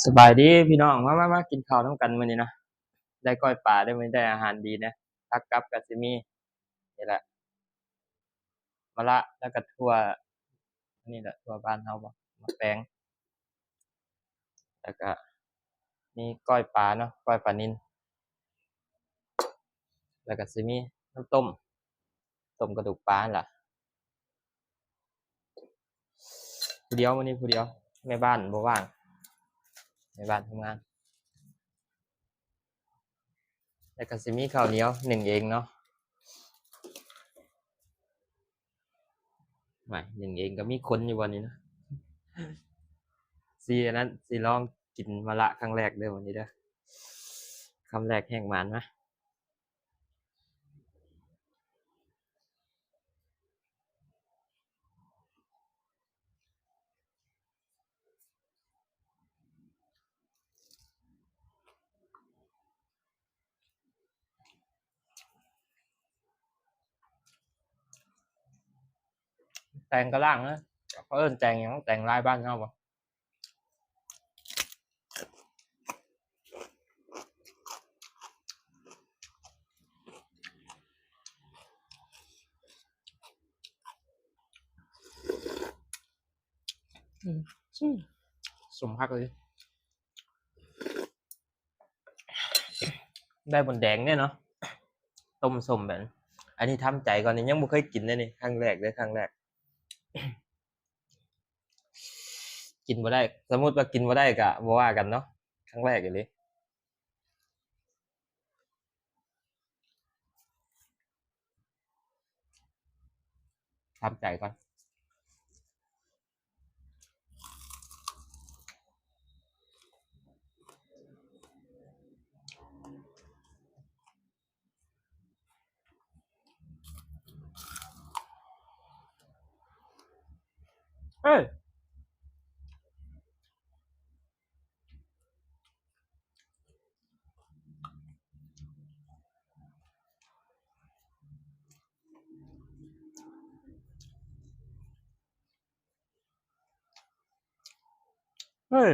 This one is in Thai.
สบายดีพี่น้องมากินข้าวน้ำกันมื้อนี้นะได้ก้อยปลาได้มื้อนี้ได้อาหารดีนะผักกับก็สิมีนี่แหละมะระแล้วก็ถั่วอันนี้แหละถั่วบ้านเฮาบ่มะแตงแล้วก็มีก้อยปลาเนาะก้อยปลานิลแล้วก็สิมีน้ำต้มกระดูกปลานั่นล่ะผู้เดียวมื้อนี้ผู้เดียวแม่บ้านบ่ว่างแม่บ้านทำงานแล้วก็สิมีข้าวเหนียวนึ่งเองเนาะไม่นึ่งเองก็มีคนอยู่วันนี้เนาะอันนั้นสิลองกินมะระครั้งแรกเด้อวันนี้เด้อคำแรกแห้งหมานมา แต่งกระล่างนะเขาเอิ้นแต่งหยังแต่งลายบ้านเฮาบ่อืมสมพักเลยได้บนแดงเนี่ยเนาะต้มส้มแบบอันนี้ทำใจก่อนนี่ยังบ่เคยกินเลยนี่ครั้งแรกเลยครั้งแรกกินบ่ได้สมมุติว่ากินบ่ได้ก็บ่ว่ากันเนาะครั้งแรกอีหลีทำใจก่อนเฮ้ยเฮ้ย